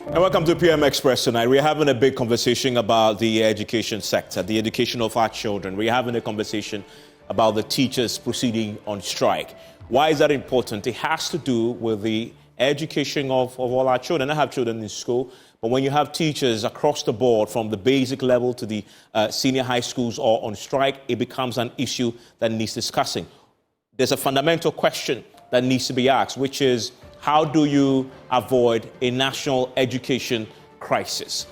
And welcome to PM Express tonight. We're having a big conversation about the education sector, the education of our children. We're having a conversation about the teachers proceeding on strike. Why is that important? It has to do with the education of all our children. I have children in school, but when you have teachers across the board from the basic level to the senior high schools all on strike, it becomes an issue that needs discussing. There's a fundamental question that needs to be asked, which is, how do you avoid a national education crisis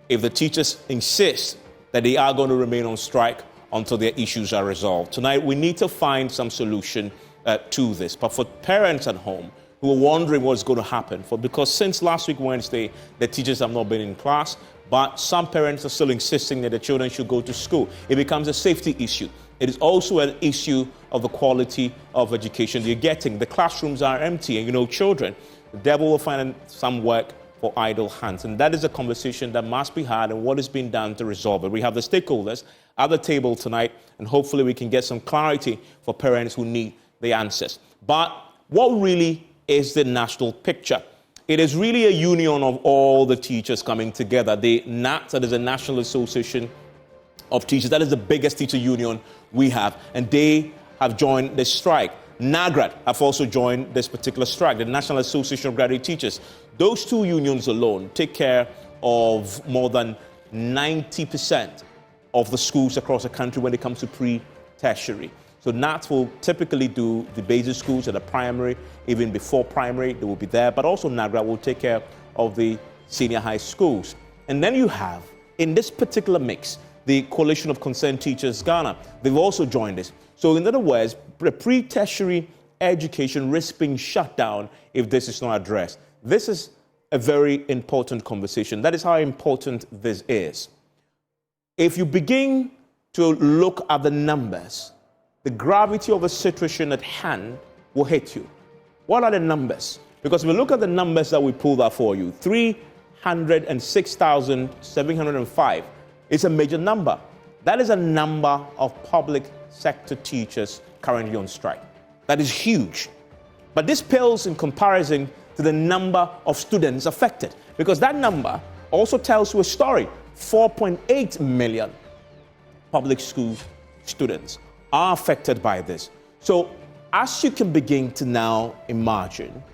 if the teachers insist that they are going to remain on strike until their issues are resolved? Tonight, we need to find some solution to this. But for parents at home who are wondering what's going to happen, because since last week, Wednesday, the teachers have not been in class, but some parents are still insisting that the children should go to school. It becomes a safety issue. It is also an issue of the quality of education you're getting. The classrooms are empty, and children, the devil will find some work for idle hands. And that is a conversation that must be had and what is being done to resolve it. We have the stakeholders at the table tonight, and hopefully we can get some clarity for parents who need the answers. But what really is the national picture? It is really a union of all the teachers coming together. The NAT, that is the National Association of Teachers, that is the biggest teacher union we have, and they have joined the strike. NAGRAT have also joined this particular strike, the National Association of Graduate Teachers. Those two unions alone take care of more than 90% of the schools across the country when it comes to pre-tertiary. So NAT will typically do the basic schools at the primary, even before primary, they will be there, but also NAGRAT will take care of the senior high schools. And then you have, in this particular mix, the Coalition of Concerned Teachers Ghana. They've also joined us. So in other words, pre-tertiary education risks being shut down if this is not addressed. This is a very important conversation. That is how important this is. If you begin to look at the numbers, the gravity of the situation at hand will hit you. What are the numbers? Because if we look at the numbers that we pulled out for you, 306,705 is a major number. That is a number of public sector teachers currently on strike. That is huge. But this pales in comparison to the number of students affected, because that number also tells you a story. 4.8 million public school students are affected by this. So as you can begin to now imagine,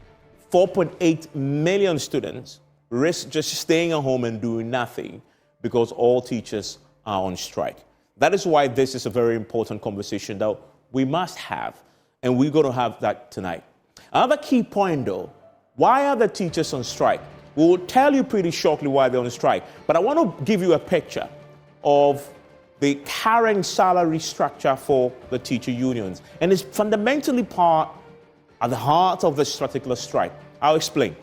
4.8 million students risk just staying at home and doing nothing because all teachers are on strike. That is why this is a very important conversation that we must have, and we're going to have that tonight. Another key point, though, why are the teachers on strike? We will tell you pretty shortly why they're on strike, but I want to give you a picture of the current salary structure for the teacher unions, and it's fundamentally at the heart of this particular strike. I'll explain.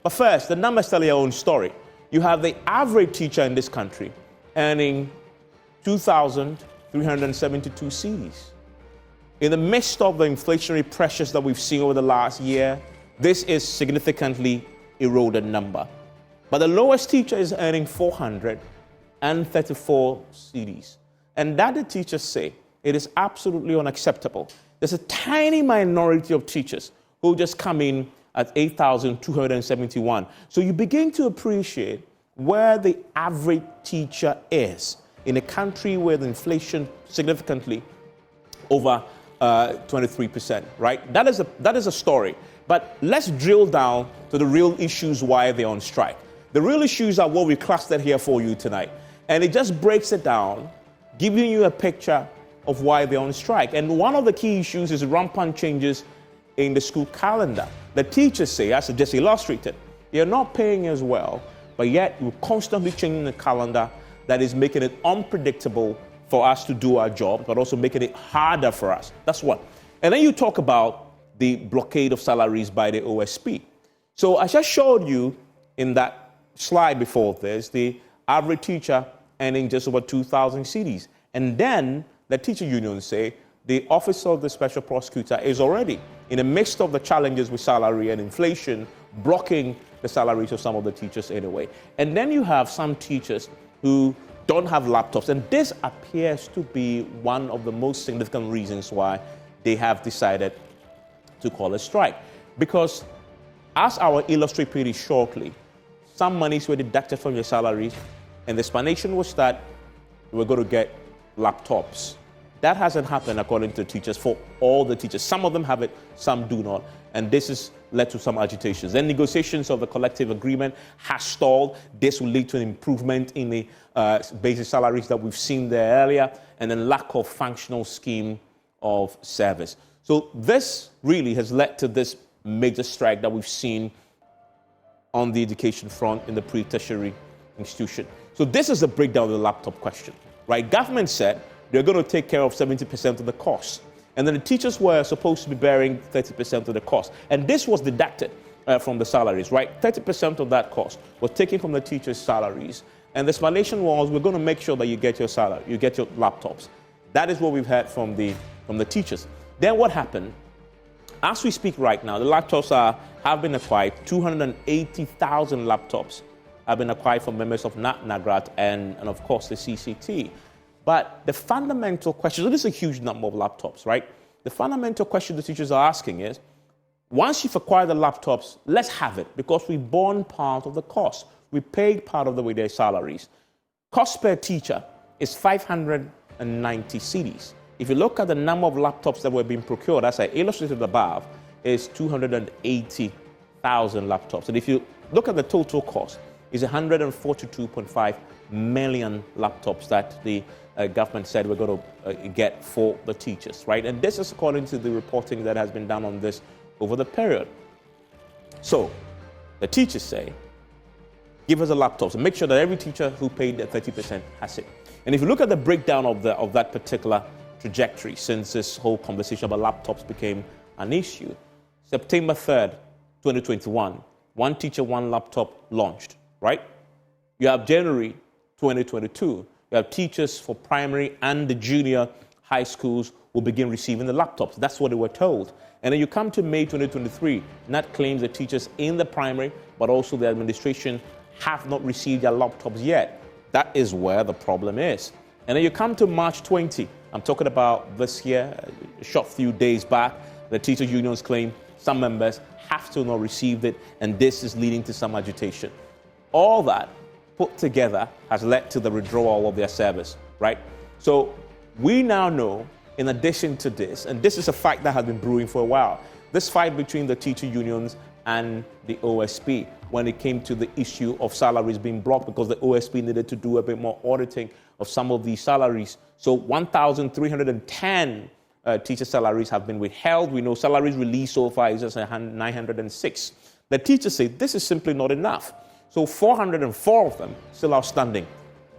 But first, the numbers tell your own story. You have the average teacher in this country earning 2,372 cedis. In the midst of the inflationary pressures that we've seen over the last year, this is significantly eroded number. But the lowest teacher is earning 434 cedis. And that the teachers say, it is absolutely unacceptable. There's a tiny minority of teachers who just come in at 8,271. So you begin to appreciate where the average teacher is in a country with inflation significantly over 23%, right? That is a story. But let's drill down to the real issues why they're on strike. The real issues are what we clustered here for you tonight. And it just breaks it down, giving you a picture of why they're on strike. And one of the key issues is rampant changes in the school calendar. The teachers say, as I just illustrated, you're not paying as well, but yet you're constantly changing the calendar that is making it unpredictable for us to do our job, but also making it harder for us. That's one. And then you talk about the blockade of salaries by the OSP. So I just showed you in that slide before this, the average teacher earning just over 2,000 cedis. And then the teacher unions say the Office of the Special Prosecutor is already in the midst of the challenges with salary and inflation, blocking the salaries of some of the teachers anyway. And then you have some teachers who don't have laptops. And this appears to be one of the most significant reasons why they have decided to call a strike. Because as I will illustrate pretty shortly, some monies were deducted from your salaries, and the explanation was that you were going to get laptops. That hasn't happened according to the teachers for all the teachers. Some of them have it, some do not. And this has led to some agitations. Then negotiations of the collective agreement has stalled. This will lead to an improvement in the basic salaries that we've seen there earlier, and then lack of functional scheme of service. So this really has led to this major strike that we've seen on the education front in the pre-tertiary institution. So this is a breakdown of the laptop question, right? Government said they're going to take care of 70% of the cost. And then the teachers were supposed to be bearing 30% of the cost. And this was deducted from the salaries, right? 30% of that cost was taken from the teachers' salaries. And the explanation was, we're going to make sure that you get your salary, you get your laptops. That is what we've heard from the teachers. Then what happened? As we speak right now, the laptops have been acquired. 280,000 laptops have been acquired from members of NAGRAT and of course, the CCT. But the fundamental question, so this is a huge number of laptops, right? The fundamental question the teachers are asking is, once you've acquired the laptops, let's have it, because we borne part of the cost. We paid part of with their salaries. Cost per teacher is 590 cedis. If you look at the number of laptops that were being procured, as I illustrated above, is 280,000 laptops. And if you look at the total cost, it's 142.5 million laptops that the government said we're going to get for the teachers, right? And this is according to the reporting that has been done on this over the period. So the teachers say, give us the laptops and make sure that every teacher who paid the 30% has it. And if you look at the breakdown of that particular trajectory since this whole conversation about laptops became an issue, September 3rd, 2021, one teacher, one laptop launched, right? You have January 2022, you have teachers for primary and the junior high schools will begin receiving the laptops. That's what they were told. And then you come to May 2023, NAT claims the teachers in the primary, but also the administration have not received their laptops yet. That is where the problem is. And then you come to March 20, I'm talking about this year, a short few days back, the teacher unions claim some members have still not received it, and this is leading to some agitation. All that put together has led to the withdrawal of their service, right? So we now know, in addition to this, and this is a fight that has been brewing for a while, this fight between the teacher unions and the OSP when it came to the issue of salaries being blocked because the OSP needed to do a bit more auditing of some of these salaries. So 1,310 teacher salaries have been withheld. We know salaries released so far is just 906. The teachers say this is simply not enough. So 404 of them still outstanding.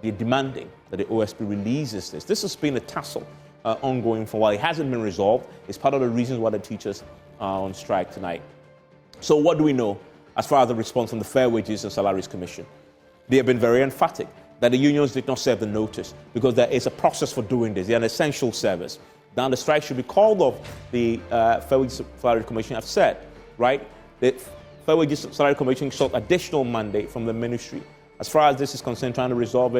They're demanding that the OSP releases this. This has been a tussle ongoing for a while. It hasn't been resolved. It's part of the reasons why the teachers are on strike tonight. So what do we know as far as the response from the Fair Wages and Salaries Commission? They have been very emphatic that the unions did not serve the notice because there is a process for doing this. They're an essential service. Now the strike should be called off. The Fair Wages and Salaries Commission have said, right, that Fair Wages and Salaries Commission sought additional mandate from the ministry. As far as this is concerned, trying to resolve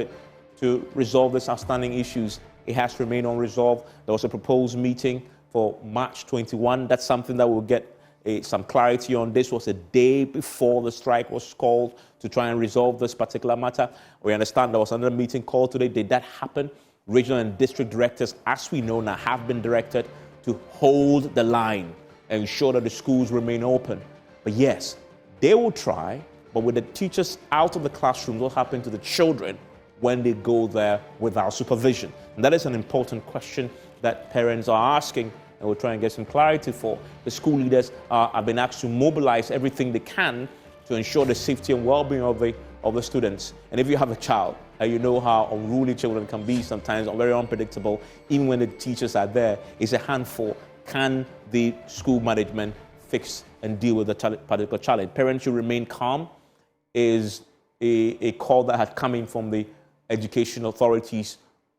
these outstanding issues, it has to remain unresolved. There was a proposed meeting for March 21. That's something that will get some clarity on. This was a day before the strike was called to try and resolve this particular matter. We understand there was another meeting called today. Did that happen? Regional and district directors, as we know now, have been directed to hold the line and ensure that the schools remain open. But yes, they will try, but with the teachers out of the classroom, what happens to the children when they go there without supervision? And that is an important question that parents are asking, and we'll try and get some clarity for. The school leaders have been asked to mobilize everything they can to ensure the safety and well-being of the students. And if you have a child, and you know how unruly children can be sometimes, very unpredictable, even when the teachers are there, it's a handful. Can the school management fix and deal with the particular challenge? Parents should remain calm is a call that had come in from the education authorities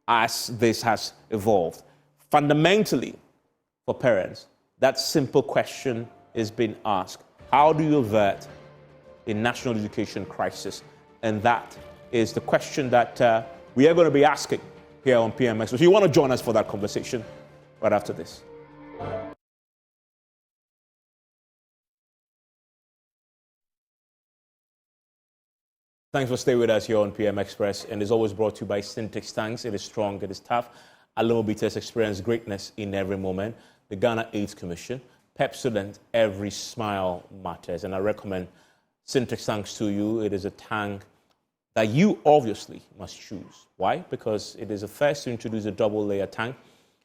as this has evolved. Fundamentally, for parents, that simple question is being asked. How do you avert a national education crisis? And that is the question that we are going to be asking here on PMX. So if you want to join us for that conversation right after this. Thanks for staying with us here on PM Express, and it's always brought to you by Syntex Tanks. It is strong, it is tough. Allomobites experience greatness in every moment. The Ghana AIDS Commission, Pepsodent, every smile matters. And I recommend Syntex Tanks to you. It is a tank that you obviously must choose. Why? Because it is the first to introduce a double-layer tank,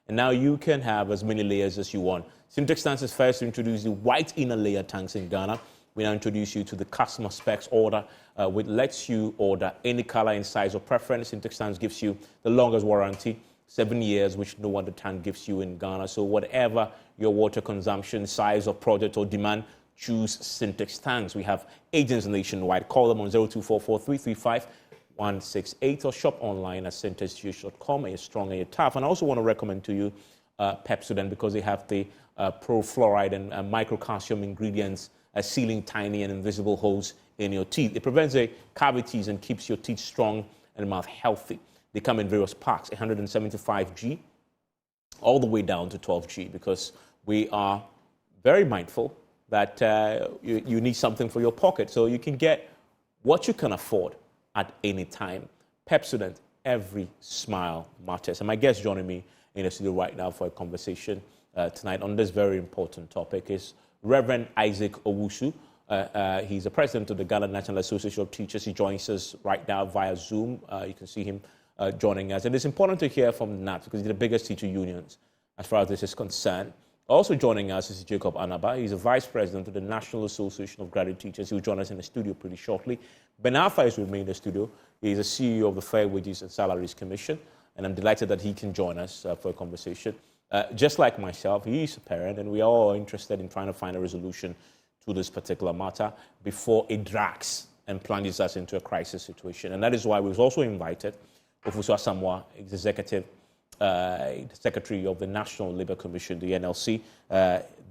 and now you can have as many layers as you want. Syntex Tanks is first to introduce the white inner layer tanks in Ghana. We now introduce you to the customer specs order, which lets you order any color and size of preference. Syntex Tanks gives you the longest warranty, 7 years, which no other tank gives you in Ghana. So whatever your water consumption, size of project or demand, choose Syntex Tanks. We have agents nationwide. Call them on 0244-335-168 or shop online at syntexgh.com. And you're strong and you're tough. And I also want to recommend to you Pepsodent, because they have the pro-fluoride and microcalcium ingredients sealing tiny and invisible holes in your teeth. It prevents the cavities and keeps your teeth strong and mouth healthy. They come in various packs, 175G all the way down to 12G, because we are very mindful that you need something for your pocket. So you can get what you can afford at any time. Pepsodent, every smile matters. And my guest joining me in the studio right now for a conversation tonight on this very important topic is Reverend Isaac Owusu. He's the president of the Ghana National Association of Teachers. He joins us right now via Zoom. You can see him joining us. And it's important to hear from NAT because he's the biggest teacher unions as far as this is concerned. Also joining us is Jacob Anaba. He's the vice president of the National Association of Graduate Teachers. He'll join us in the studio pretty shortly. Ben Alpha is with me in the studio. He's the CEO of the Fair Wages and Salaries Commission. And I'm delighted that he can join us for a conversation. Just like myself, he is a parent, and we are all interested in trying to find a resolution to this particular matter before it drags and plunges us into a crisis situation. And that is why we've also invited Ofusu Asamoah, Executive Secretary of the National Labour Commission, the NLC.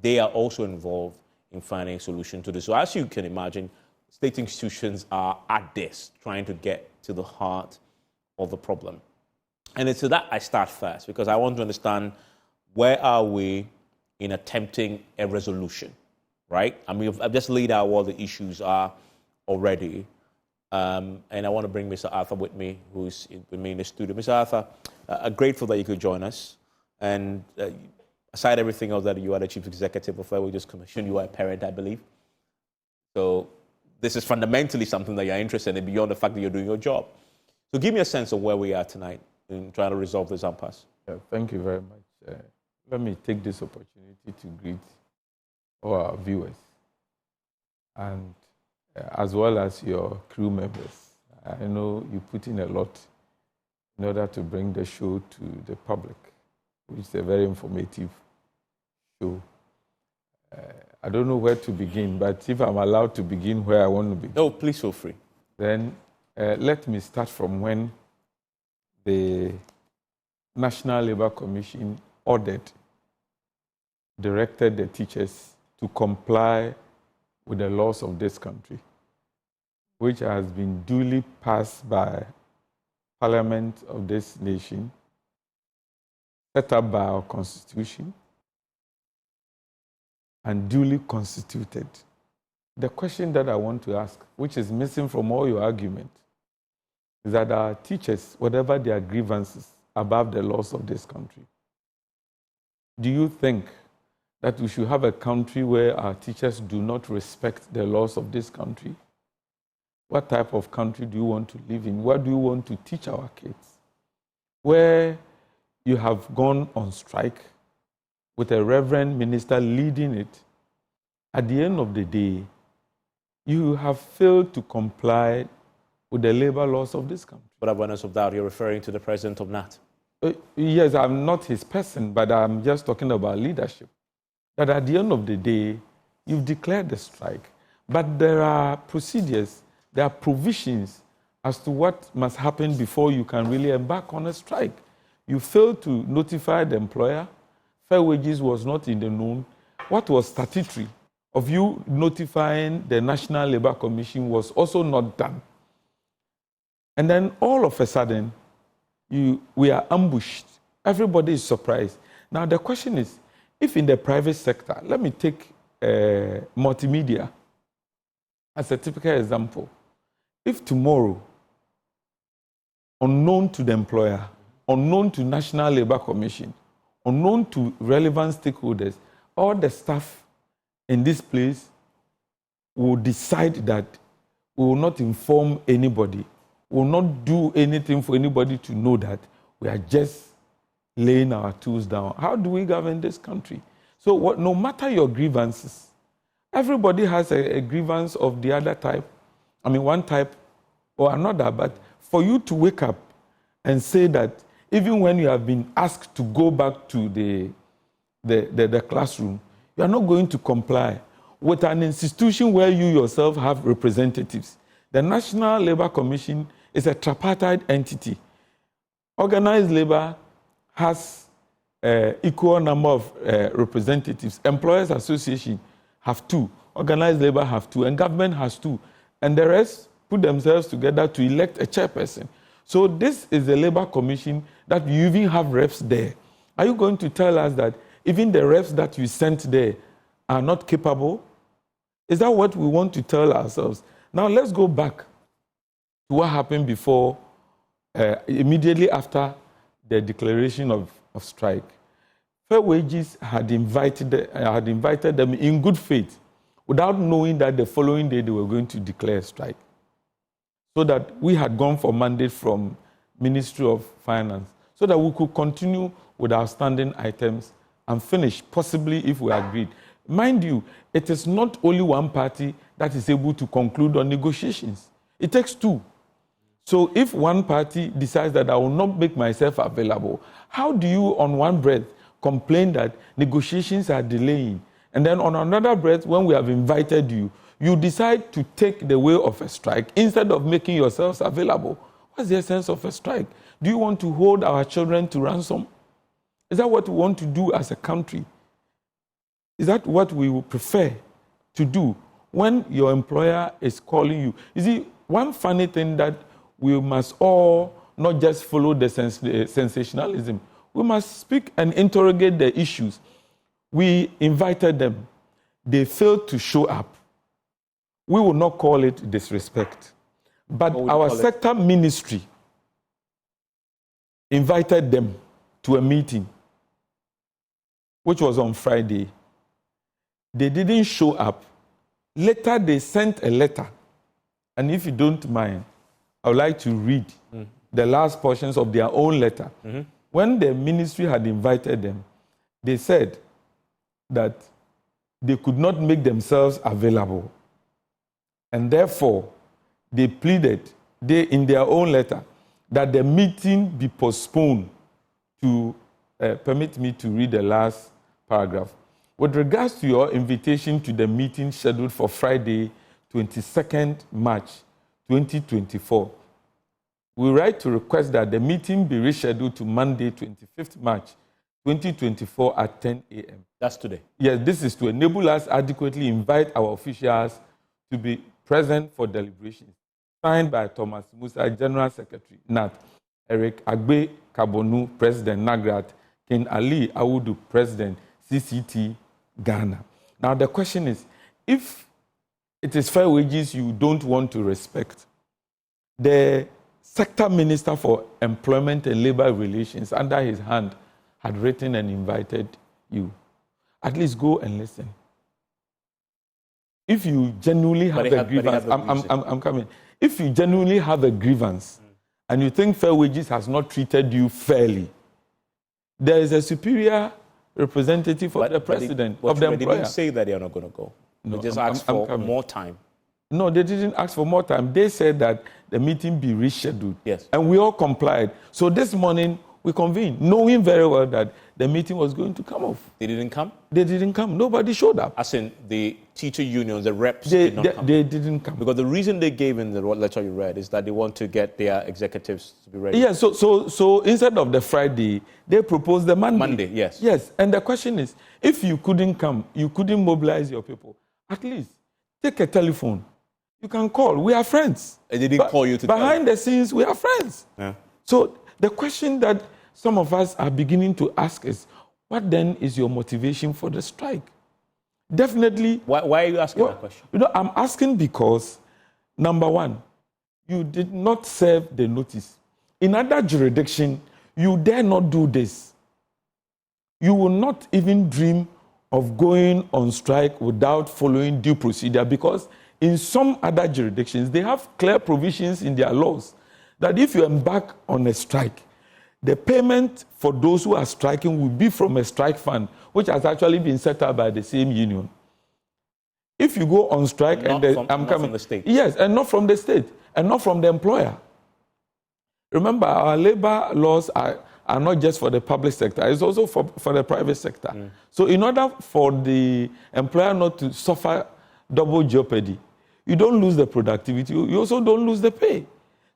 They are also involved in finding a solution to this. So as you can imagine, state institutions are at this, trying to get to the heart of the problem. And it's to that I start first, because I want to understand, where are we in attempting a resolution, right? I mean, I've just laid out what the issues are already. And I want to bring Mr. Arthur with me, who's with me in the studio. Mr. Arthur, I'm grateful that you could join us. And aside everything else, that you are the Chief Executive of Fair Wages Commission, you are a parent, I believe. So this is fundamentally something that you're interested in beyond the fact that you're doing your job. So give me a sense of where we are tonight in trying to resolve this impasse. Yeah, thank you very much. Let me take this opportunity to greet all our viewers and as well as your crew members. I know you put in a lot in order to bring the show to the public, which is a very informative show. I don't know where to begin, but if I'm allowed to begin where I want to begin. No, please feel free. Then let me start from when the National Labour Commission directed the teachers to comply with the laws of this country, which has been duly passed by Parliament of this nation, set up by our Constitution, and duly constituted. The question that I want to ask, which is missing from all your argument, is that our teachers, whatever their grievances above the laws of this country, do you think that we should have a country where our teachers do not respect the laws of this country? What type of country do you want to live in? What do you want to teach our kids? Where you have gone on strike with a reverend minister leading it, at the end of the day, you have failed to comply with the labor laws of this country. But awareness of doubt, you're referring to the president of NAT? Yes, I'm not his person, but I'm just talking about leadership. That at the end of the day, you've declared the strike, but there are procedures, there are provisions as to what must happen before you can really embark on a strike. You failed to notify the employer. Fair Wages was not in the known. What was statutory of you notifying the National Labour Commission was also not done. And then all of a sudden, we are ambushed. Everybody is surprised. Now the question is, if in the private sector, let me take multimedia as a typical example. If tomorrow, unknown to the employer, unknown to National Labour Commission, unknown to relevant stakeholders, all the staff in this place will decide that we will not inform anybody, we will not do anything for anybody to know that we are just laying our tools down. How do we govern this country? So no matter your grievances, everybody has a grievance of the other type, one type or another, but for you to wake up and say that even when you have been asked to go back to the classroom, you are not going to comply with an institution where you yourself have representatives. The National Labour Commission is a tripartite entity. Organized labor has equal number of representatives. Employers Association have 2, organized labor have 2, and government has 2. And the rest put themselves together to elect a chairperson. So this is a labor commission that you even have reps there. Are you going to tell us that even the reps that you sent there are not capable? Is that what we want to tell ourselves? Now let's go back to what happened before, immediately after the declaration of strike. Fair Wages had invited them in good faith without knowing that the following day they were going to declare strike. So that we had gone for mandate from Ministry of Finance so that we could continue with our standing items and finish, possibly if we agreed. Mind you, it is not only one party that is able to conclude on negotiations. It takes 2. So if one party decides that I will not make myself available, how do you on one breath complain that negotiations are delaying? And then on another breath, when we have invited you, you decide to take the way of a strike instead of making yourselves available. What's the essence of a strike? Do you want to hold our children to ransom? Is that what we want to do as a country? Is that what we would prefer to do when your employer is calling you? You see, one funny thing that we must all not just follow the sensationalism. We must speak and interrogate the issues. We invited them. They failed to show up. We will not call it disrespect. But our sector ministry invited them to a meeting, which was on Friday. They didn't show up. Later, they sent a letter. And if you don't mind, I would like to read the last portions of their own letter. Mm-hmm. When the ministry had invited them, they said that they could not make themselves available. And therefore, they pleaded, in their own letter, that the meeting be postponed to, permit me to read the last paragraph. With regards to your invitation to the meeting scheduled for Friday, 22nd March 2024, we write to request that the meeting be rescheduled to Monday, 25th March 2024 at 10 a.m. That's today. Yes, this is to enable us adequately invite our officials to be present for deliberations. Signed by Thomas Musa, General Secretary, NAT, Eric Agbe Kabonu, President, NAGRAT, Ken Ali Awudu, President, CCT, Ghana. Now the question is, if it is Fair Wages you don't want to respect, the Sector Minister for Employment and Labour Relations, under his hand, had written and invited you. At least go and listen. If you genuinely have a grievance, I'm coming. If you genuinely have a grievance and you think Fair Wages has not treated you fairly, there is a superior representative of the president, of the employer. They didn't say that they are not going to go. No, they just asked for more time. No, they didn't ask for more time. They said that the meeting be rescheduled. Yes. And we all complied. So this morning, we convened, knowing very well that the meeting was going to come off. They didn't come? They didn't come. Nobody showed up. As in the teacher unions, the reps did not come? They didn't come. Because the reason they gave in the letter you read is that they want to get their executives to be ready. Yeah, so instead of the Friday, they proposed the Monday. Monday, yes. Yes, and the question is, if you couldn't come, you couldn't mobilize your people, at least take a telephone. You can call. We are friends. They didn't call you to behind the scenes, we are friends. Yeah. So the question that some of us are beginning to ask is, what then is your motivation for the strike? Definitely. Why are you asking that question? I'm asking because, number one, you did not serve the notice. In other jurisdiction, you dare not do this. You will not even dream of going on strike without following due procedure, because in some other jurisdictions, they have clear provisions in their laws that if you embark on a strike, the payment for those who are striking will be from a strike fund, which has actually been set up by the same union. If you go on strike not from the state. Yes, and not from the state, and not from the employer. Remember, our labor laws are not just for the public sector, it's also for the private sector. So in order for the employer not to suffer double jeopardy, you don't lose the productivity, you also don't lose the pay.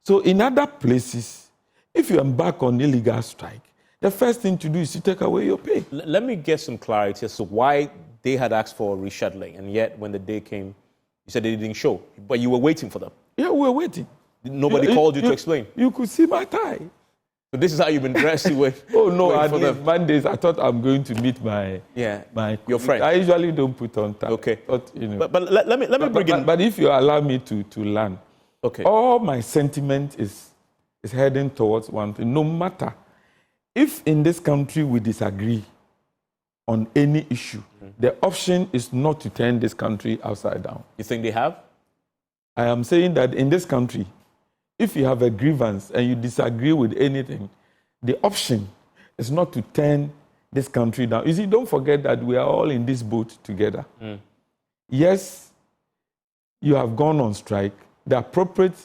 So in other places, if you embark on illegal strike, the first thing to do is to take away your pay. Let me get some clarity as to why they had asked for rescheduling, and yet when the day came, you said they didn't show, but you were waiting for them. Yeah, we were waiting. Nobody called you to explain. You could see my tie. So this is how you've been dressed with. Oh no, at least Mondays I thought I'm going to meet your friend. I usually don't put on tie. Okay. But, but let me bring in. But if you allow me to learn, okay. All my sentiment is heading towards one thing. No matter if in this country we disagree on any issue, the option is not to turn this country upside down. You think they have? I am saying that in this country, if you have a grievance and you disagree with anything, the option is not to turn this country down. You see, don't forget that we are all in this boat together. Yes, you have gone on strike. The appropriate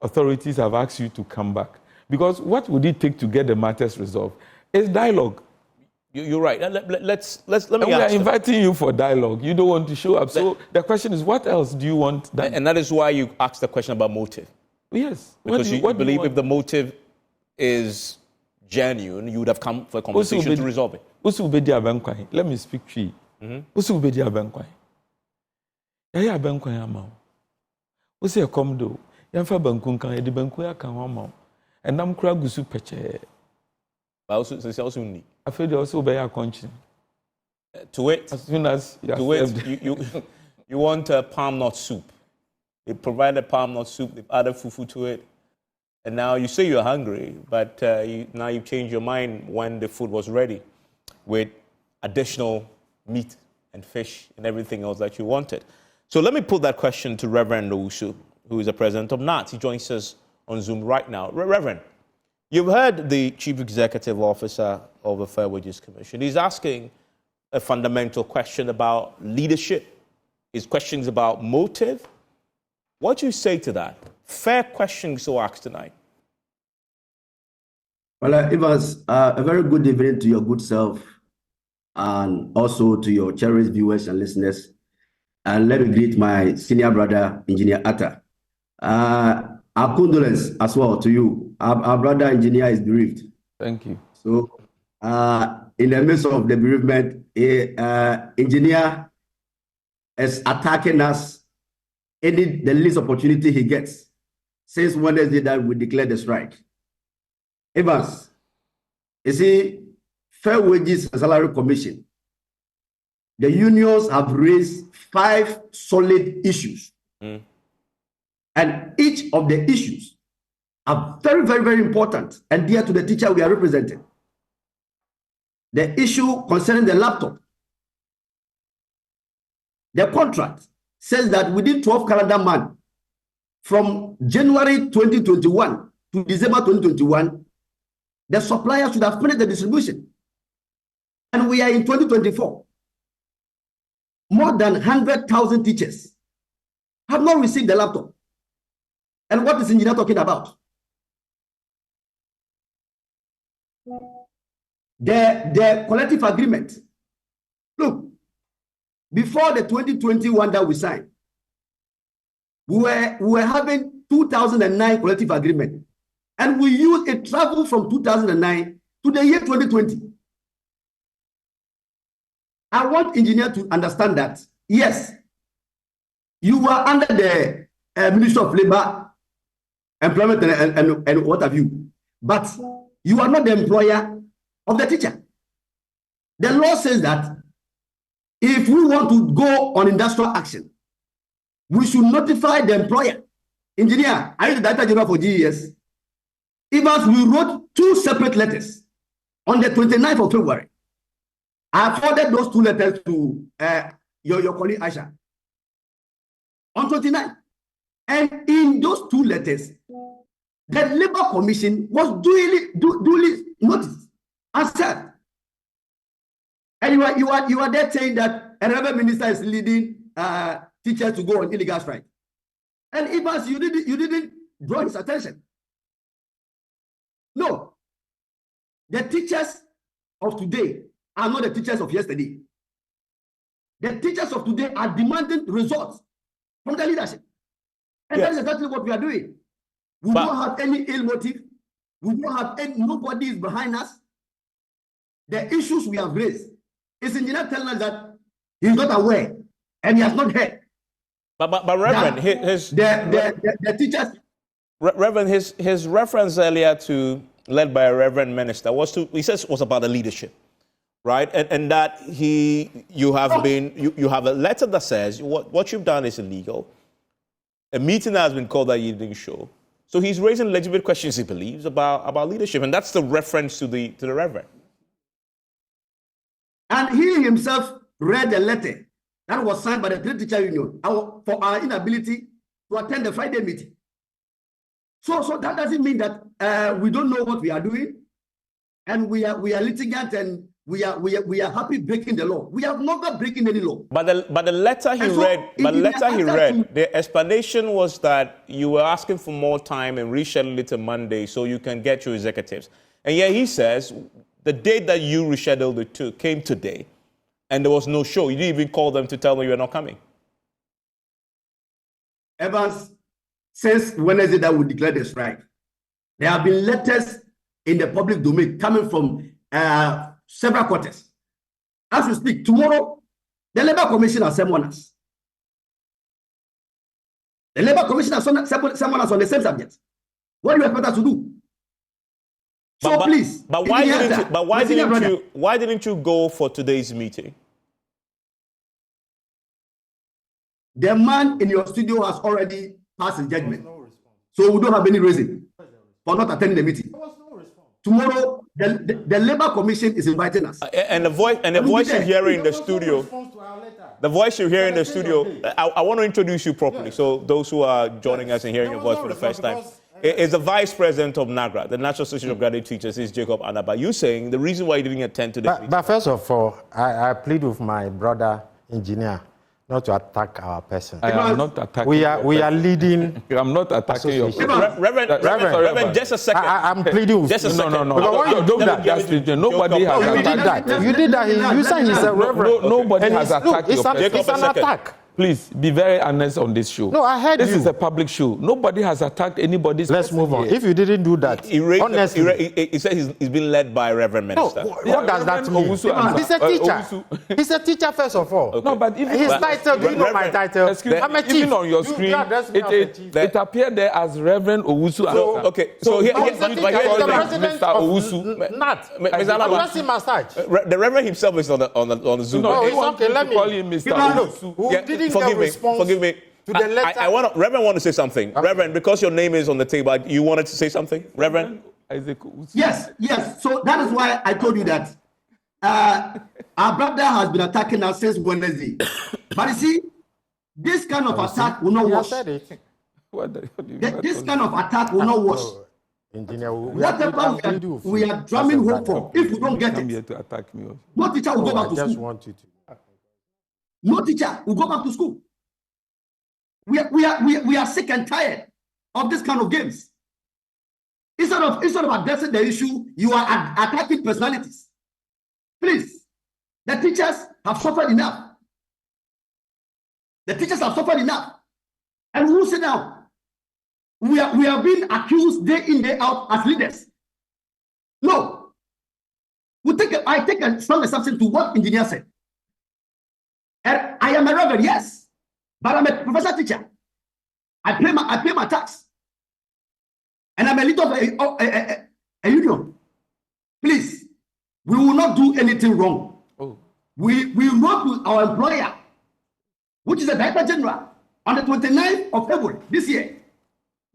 authorities have asked you to come back. Because what would it take to get the matters resolved? It's dialogue. You're right. Let me ask. We are inviting you for dialogue. You don't want to show up. So the question is, what else do you want done? And that is why you asked the question about motive. Yes. Because you believe if the motive is genuine, you would have come for a conversation to resolve it. Let me speak to you. Usubedi abenkwai. Yaya abenkwai amao. Usi ekomdo. Yamfa bankun kan edi banku ya kan amao. Enam kura gusu peche. But also need. I feel also be a conscience. To it. As soon as you want palm nut soup. They provided palm nut soup, they've added fufu to it. And now you say you're hungry, but now you've changed your mind when the food was ready with additional meat and fish and everything else that you wanted. So let me put that question to Reverend Owusu, who is the president of NAT. He joins us on Zoom right now. Reverend, you've heard the Chief Executive Officer of the Fair Wages Commission. He's asking a fundamental question about leadership. His questions about motive. What do you say to that? Fair question to ask tonight. Well, it was a very good evening to your good self and also to your cherished viewers and listeners. And let me greet my senior brother, Engineer Atta. Our condolence as well to you. Our brother, Engineer, is bereaved. Thank you. So, in the midst of the bereavement, Engineer is attacking us the least opportunity he gets since Wednesday that we declared the strike. Evans, you see, Fair Wages and Salary Commission, the unions have raised 5 solid issues. And each of the issues are very, very, very important and dear to the teacher we are representing. The issue concerning the laptop, the contract says that within 12 calendar months, from January 2021 to December 2021, the supplier should have finished the distribution. And we are in 2024. More than 100,000 teachers have not received the laptop. And what is engineer talking about? The collective agreement. Look, before the 2021 that we signed, we were having 2009 collective agreement. And we used a travel from 2009 to the year 2020. I want engineer to understand that, yes, you were under the Ministry of Labor, Employment and what have you, but you are not the employer of the teacher. The law says that if we want to go on industrial action, we should notify the employer Engineer, I am the Director General for GES. Evans, we wrote 2 separate letters on the 29th of February. I forwarded those 2 letters to your colleague Aisha on 29th. And in those 2 letters, the Labour Commission was duly noticed and said. And you are there saying that a Reverend Minister is leading teachers to go on illegal strike. And Evans, you didn't draw his attention. No. The teachers of today are not the teachers of yesterday. The teachers of today are demanding results from the leadership. And that is exactly what we are doing. We don't have any ill motive. We don't have any, nobody is behind us. The issues we have raised is engineer telling us that he's not aware and he has not heard. But Reverend, the teachers. Reverend, his reference earlier to led by a Reverend Minister he says was about the leadership, right? And that you have a letter that says what you've done is illegal. A meeting has been called that you didn't show. So he's raising legitimate questions, he believes, about leadership, and that's the reference to the Reverend. And he himself read a letter that was signed by the Trade Teacher Union for our inability to attend the Friday meeting. So that doesn't mean that we don't know what we are doing, and we are litigant, and we are happy breaking the law. We have not got breaking any law. But the letter he read, the explanation was that you were asking for more time and reschedule it to Monday so you can get your executives. And yet he says the date that you rescheduled it to came today, and there was no show. You didn't even call them to tell them you were not coming. Evans, since Wednesday that we declared the strike, there have been letters in the public domain coming from several quarters. As we speak, tomorrow, the Labour Commission has summoned us. The Labour Commission has summoned us on the same subject. What do you expect us to do? Please. But why didn't you go for today's meeting? The man in your studio has already passed his judgment. So we don't have any reason for not attending the meeting. Tomorrow, the Labour Commission is inviting us. And the voice you're hearing in the studio, I want to introduce you properly. So those who are joining us and hearing your voice for the first time, is the Vice President of NAGRA, the National Association of Graduate Teachers, is Jacob Anaba. You saying the reason why you didn't attend to the but first of all, I plead with my brother engineer not to attack our person. I am not attacking. We are leading. I'm not attacking your person. Reverend, just a second. I'm pleading with just a second. No. Don't that. Nobody has attacked that. You did that. You said he's a reverend. Nobody has attacked your person. It's an attack. Please be very honest on this show. No, I heard this is a public show. Nobody has attacked anybody's. Let's move on. If you didn't do that, honestly, he said he's been led by a Reverend Minister. No, what does that mean? He's a teacher. He's a teacher first of all. Okay. No, but his title. Do you know my title? I'm a chief. Even on your screen, it appeared there as Reverend Owusu. So here's Mr. Owusu. Not. I'm massage. The Reverend himself is on the Zoom. No, it's okay. Let me call him Mr. Owusu. Forgive me. To the letter. Reverend want to say something. Okay. Reverend, because your name is on the table, you wanted to say something? Reverend? Yes. So that is why I told you that our brother has been attacking us since Wednesday. But you see, this kind of attack will not wash. This kind of attack will not wash. Engineer, whatever we are drumming hope for, if we don't get it, no teacher will go back to school. No teacher will go back to school. We are sick and tired of this kind of games. Instead of addressing the issue, you are attacking personalities. Please, the teachers have suffered enough. And we will sit down. We are being accused day in, day out as leaders. No. I take a strong exception to what engineer said. And I am a reverend, yes, but I'm a professor teacher. I pay my tax, and I'm a leader of a union. Please, we will not do anything wrong. We wrote to our employer, which is the Director General, on the 29th of February this year,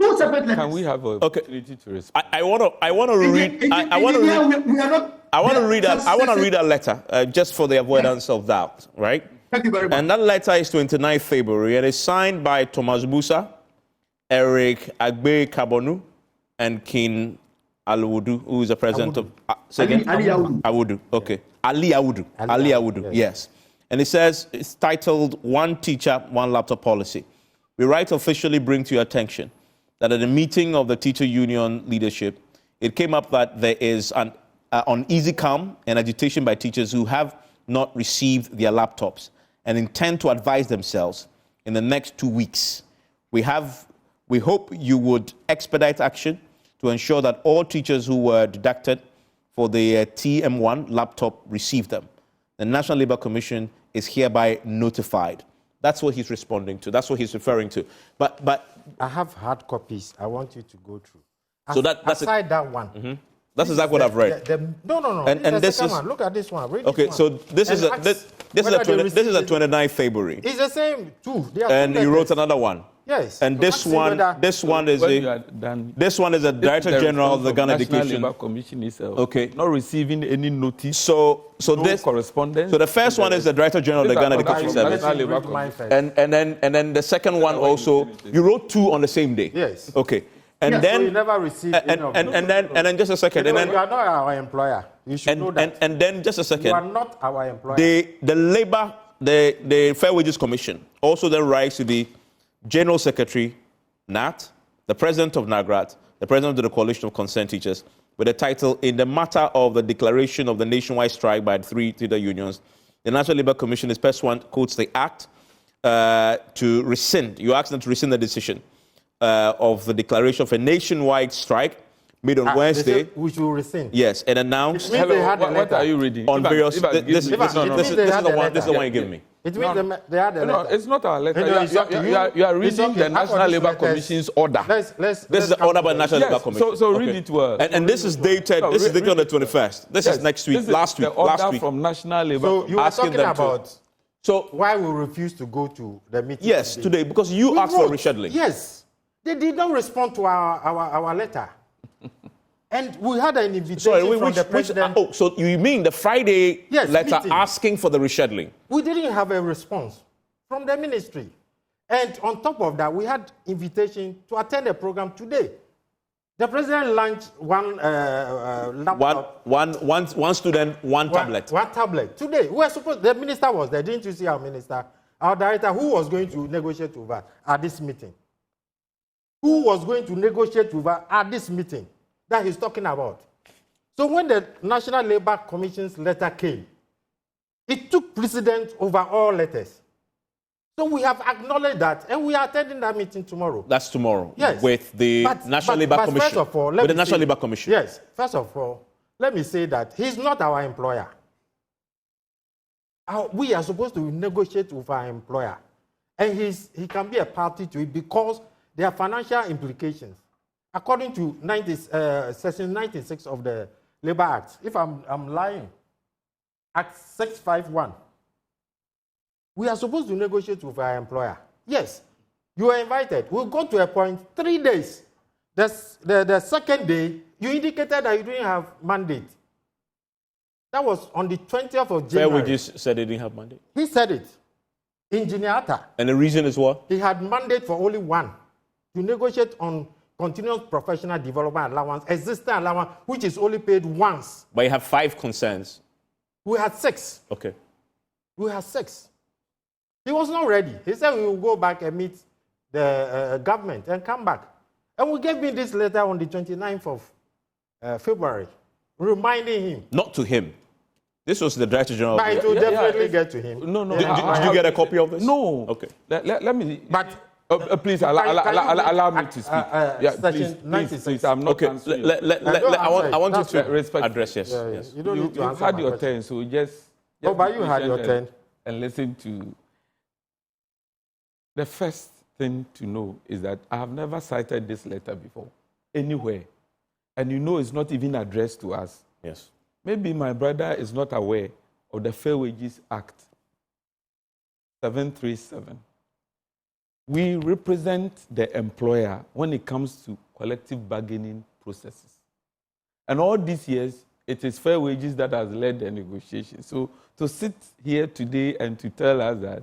Two separate letters. Can we have an opportunity to respond? I want to read. I want to read. We are not. I want to read that. I want to read that letter just for the avoidance of doubt, right? Thank you very much. And that letter is 29 February, and it's signed by Thomas Busa, Eric Agbe Kabonu, and King Alwudu, who is the president of. Ali Awudu. Awudu. Okay. Ali Awudu. Ali Awudu. Yes. And it says it's titled "One Teacher, One Laptop Policy." We write to officially bring to your attention that at the meeting of the teacher union leadership, it came up that there is an uneasy calm and agitation by teachers who have not received their laptops and intend to advise themselves in the next 2 weeks. We hope you would expedite action to ensure that all teachers who were deducted for the TM1 laptop receive them. The National Labour Commission is hereby notified. That's what he's responding to. That's what he's referring to. But I have hard copies. I want you to go through. So that's aside that one. Mm-hmm. That's exactly what I've read. No. And this is one. Look at this one. Read okay. this So one. this is a 29 February. It's the same too. And you wrote another one. Yes. And this one is a Director General of the Ghana Education Labour Commission itself. Okay. Not receiving any notice. So no this correspondence. So the first one is the Director General of the Ghana Education Service. And then the second one also. You wrote two on the same day. Yes. Okay. And then so you never received and then just a second. And then you are not our employer. You should know that. And then just a second. You are not our employer. The Fair Wages Commission also then writes to the General Secretary, NAT, the President of NAGRAT, the President of the Coalition of Concerned Teachers, with the title, "In the matter of the declaration of the nationwide strike by 3 teacher unions, the National Labour Commission is first one, quotes the act to rescind. You ask them to rescind the decision of the declaration of a nationwide strike made on Wednesday. We should rescind. Yes, and announced. What are you reading? On various. This is the one you give me. It means they had a letter. No, it's not our letter. No, you are reading the National Labour Commission's order. This is the order by the National Labour Commission. So read it well. And this is dated. This is dated on the 21st. This is next week. Last week. The order from National Labour. So you were talking about. So why we refuse to go to the meeting? Yes, today because you asked for rescheduling. Yes, they did not respond to our letter. And we had an invitation from the president. So you mean the Friday letter meeting. asking for the rescheduling? We didn't have a response from the ministry. And on top of that, we had invitation to attend a program today. The president launched one laptop. One student, one tablet. One tablet. Today, we were supposed, the minister was there. Didn't you see our minister? Our director, who was going to negotiate with us at this meeting? Who was going to negotiate with us at this meeting that he's talking about? So when the National Labour Commission's letter came, it took precedence over all letters. So we have acknowledged that, and we are attending that meeting tomorrow. That's tomorrow. Yes. With the National Labour Commission. First of all, with the National Labour Commission. Yes. First of all, let me say that he's not our employer. We are supposed to negotiate with our employer. And he can be a party to it because there are financial implications. According to Section 96 of the Labour Act, if I'm lying, Act 651, we are supposed to negotiate with our employer. Yes, you are invited. We'll go to a point, 3 days. The second day, you indicated that you didn't have mandate. That was on the 20th of January. Fair Wages said they didn't have mandate. He said it. Engineer Atta. And the reason is what? He had mandate for only one, to negotiate on continuous professional development allowance, existing allowance, which is only paid once. But you have 5 concerns. We had 6. Okay. We had 6. He was not ready. He said we will go back and meet the government and come back. And we gave him this letter on the 29th of February, reminding him. Not to him. This was the Director General. But it will definitely get to him. No. Did you get a copy of this? No. Okay. Let me. But please allow me to speak. Please. I'm not answering. I want you to address. Yes. Yes. You don't need to answer. You've had your turn, so just. But you had your turn. And listen to. The first thing to know is that I have never cited this letter before, anywhere. And you know it's not even addressed to us. Yes. Maybe my brother is not aware of the Fair Wages Act 737. we represent the employer when it comes to collective bargaining processes. And all these years, it is fair wages that has led the negotiation. So to sit here today and to tell us that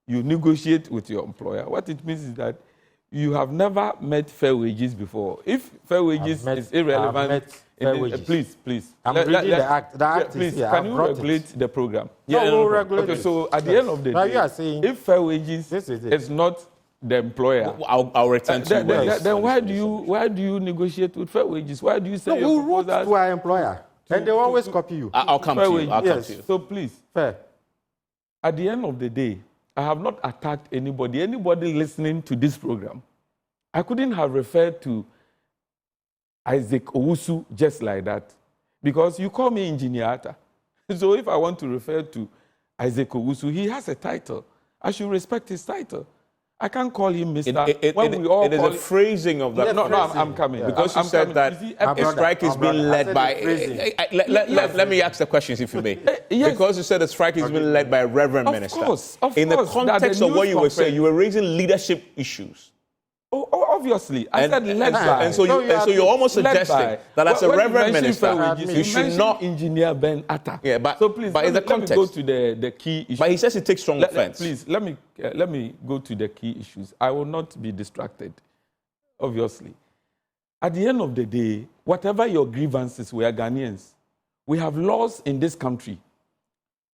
you negotiate with your employer, what it means is that you have never met fair wages before. If fair wages is irrelevant, please. I'm reading the act. The act please, is here. can you regulate the program? We'll regulate okay, it. so at the end of the day, you are saying if fair wages is not the employer, I'll return to you. Then why do you negotiate with fair wages? Why do you say we wrote to our employer, and they always copy you. I'll come to you. I'll come to you. So please, fair. At the end of the day, I have not attacked anybody. Anybody listening to this program, I couldn't have referred to Isaac Owusu just like that, because you call me Engineer Atta. So if I want to refer to Isaac Owusu, he has a title. I should respect his title. I can't call him Mr. It is a phrasing of that. No, I'm coming. Yeah. Because you said that a strike is being led by... Let me ask the questions, if you may. Yes. Because you said the strike is being led by a reverend minister. Of course. In the context of what you were saying, you were raising leadership issues. Oh, obviously. I said led by. And so you're almost suggesting that as a reverend minister, you should not... Engineer Ben Atta. Yeah, but, so please, in the context... Let me go to the key issues. But he says he takes strong offense. Please, let me go to the key issues. I will not be distracted, obviously. At the end of the day, whatever your grievances, we are Ghanaians. We have laws in this country.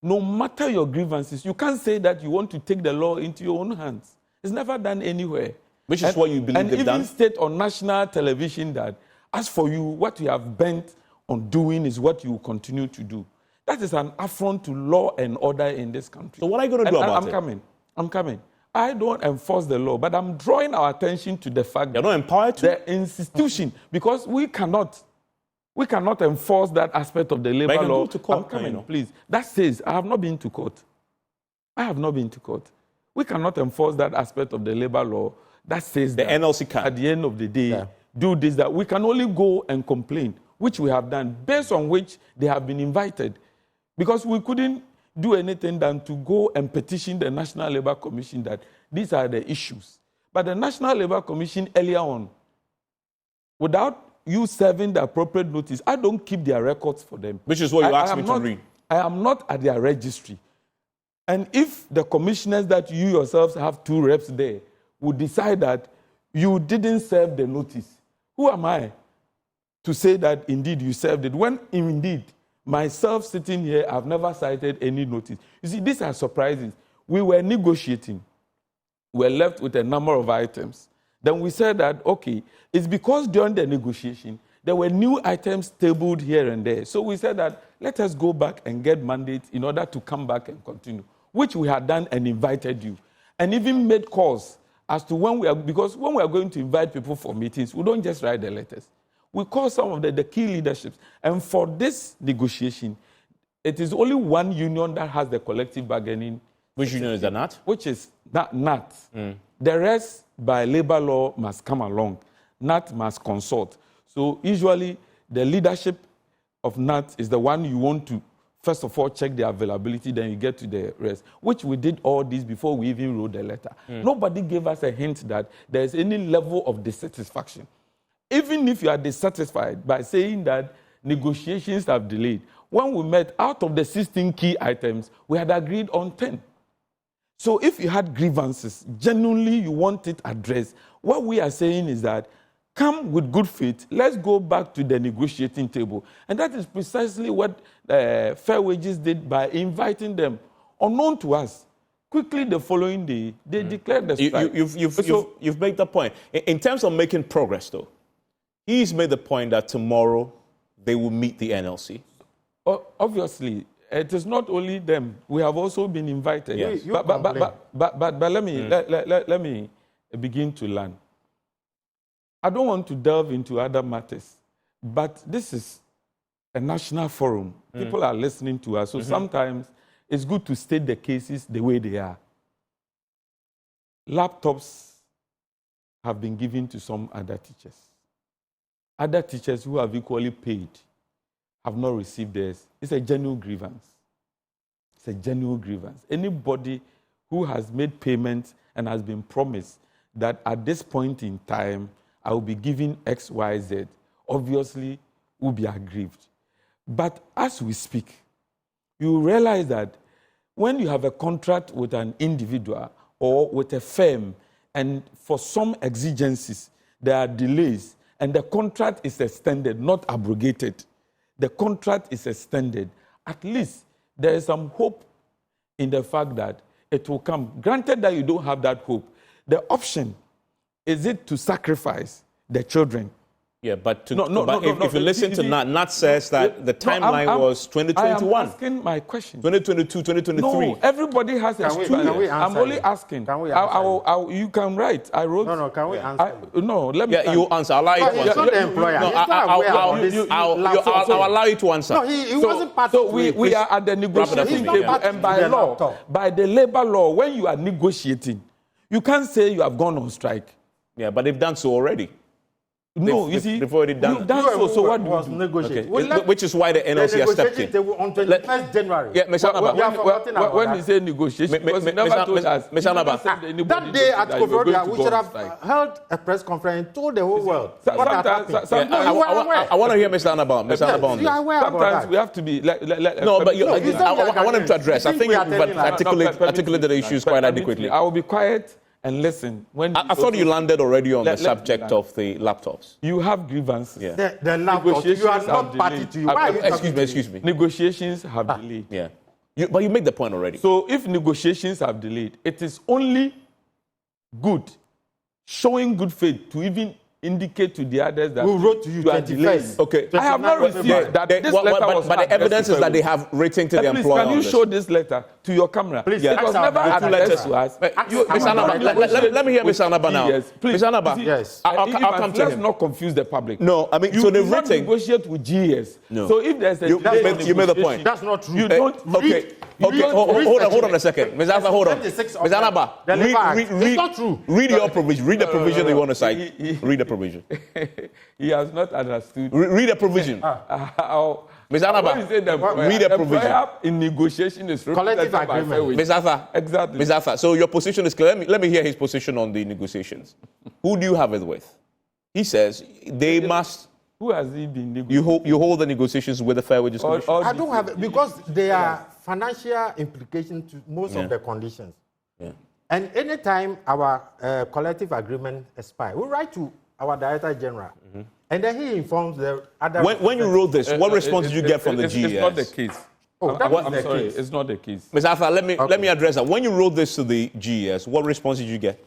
No matter your grievances, you can't say that you want to take the law into your own hands. It's never done anywhere. Which is what you believe they've done? And even state on national television that, as for you, what you have bent on doing is what you will continue to do. That is an affront to law and order in this country. So what are you going to do about it? I'm coming. I don't enforce the law, but I'm drawing our attention to the fact You're not empowered to? The institution, because we cannot enforce that aspect of the labor but law. Go to court, I'm coming, please. That says, I have not been to court. We cannot enforce that aspect of the labor law. That says the NLC can. At the end of the day, do this, that. We can only go and complain, which we have done, based on which they have been invited. Because we couldn't do anything than to go and petition the National Labour Commission that these are the issues. But the National Labour Commission earlier on, without you serving the appropriate notice, I don't keep their records for them. Which is what you asked me to read. I am not at their registry. And if the commissioners that you yourselves have 2 reps there would decide that you didn't serve the notice, who am I to say that indeed you served it, when indeed myself sitting here, I've never cited any notice? You see, these are surprises. We were negotiating. We were left with a number of items. Then we said that, okay, it's because during the negotiation, there were new items tabled here and there. So we said that let us go back and get mandates in order to come back and continue, which we had done and invited you. And even made calls as to because when we are going to invite people for meetings, we don't just write the letters. We call some of the key leaderships. And for this negotiation, it is only one union that has the collective bargaining. Which union is that, NAT? Which is NAT. The rest, by labor law, must come along. NAT must consult. So usually, the leadership of NAT is the one you want to, first of all, check the availability, then you get to the rest, which we did all this before we even wrote the letter. Nobody gave us a hint that there's any level of dissatisfaction. Even if you are dissatisfied by saying that negotiations have delayed, when we met, out of the 16 key items, we had agreed on 10. So if you had grievances, genuinely you want it addressed, what we are saying is that come with good faith, let's go back to the negotiating table. And that is precisely what Fair Wages did by inviting them, unknown to us. Quickly the following day, they declared the strike. You've made the point. In terms of making progress, though, he's made the point that tomorrow they will meet the NLC. Obviously, it is not only them. We have also been invited. Yes. But let me begin to learn. I don't want to delve into other matters, but this is a national forum. People are listening to us, so sometimes it's good to state the cases the way they are. Laptops have been given to some other teachers. Other teachers who have equally paid have not received theirs. It's a genuine grievance. It's a genuine grievance. Anybody who has made payments and has been promised that at this point in time, I will be giving X, Y, Z, obviously will be aggrieved. But as we speak, you realize that when you have a contract with an individual or with a firm, and for some exigencies, there are delays, and the contract is extended, not abrogated. The contract is extended. At least there is some hope in the fact that it will come. Granted that you don't have that hope, the option is it to sacrifice the children. Yeah, but if you listen to Nat says that the timeline was 2021. I'm asking my question. 2022, 2023. No, everybody has a story. I'm only asking. Can we answer you can write. I wrote. No, can we answer? No, let me. Yeah, you answer. I'll allow you to He's answer. not the employer. No, He's not aware of this laptop. I'll allow you to answer. No, he wasn't part So of we are at the negotiation He's table, not and by law, by the labor law, when you are negotiating, you can't say you have gone on strike. Yeah, but they've done so already. No, you see, they've already done you've done so what was do you do? negotiated. Okay. Which is why the NLC has stepped in. On 21st January. Yeah, Mr. Anaba. When you say negotiation, because you never told us. Mr. Anaba. That day at Koforidua, we should have held a press conference and told the whole world what had happened. I want to hear Mr. Anaba. Mr. Anaba on You are this. aware about Sometimes that. we have to be. No, but I want him to address. I think you've articulated the issues quite adequately. I will be quiet and listen. When I thought you landed already on the subject of the laptops. you have grievances. Yeah. The laptop, you are not party to you. Why are you talking to me? Excuse me. Negotiations have delayed. Yeah. But you make the point already. So if negotiations have delayed, it is only good, showing good faith to even indicate to the others that Who wrote to you are delayed. 21st? Okay. I have not received that. This letter was but the evidence is that they have written to the Please, employer. can you show this letter to your camera? Please, it was never addressed to us. Mr. Anaba, let me hear Mr. Anaba now. Please, Mr. Anaba, yes. I'll come to let's him. not confuse the public. No, I mean, You so do they've not written. negotiate with GS. No. So if there's a You made the point. That's not true. You don't. Okay. Hold on a second. Ms. Arthur, hold on. Ms. Anaba, It's not true. read your provision. Read the provision you want to cite. Read the provision. He has not understood. Read the provision. Ms. Anaba, read the provision. In negotiation is Collective agreement. Ms. Arthur. Exactly. Ms. Arthur, so your position is clear. Let me hear his position on the negotiations. Who do you have it with? He says they must. Who has he been negotiating? You hold the negotiations with the Fair Wages Commission? I don't have it because there are financial implications to most of the conditions. Yeah. And anytime our collective agreement expires, we write to our Director General, and then he informs the other. When you wrote this, what response did you get from the GES? It's not the case. I'm sorry, it's not the case. Ms. Arthur, let me address that. When you wrote this to the GES, what response did you get?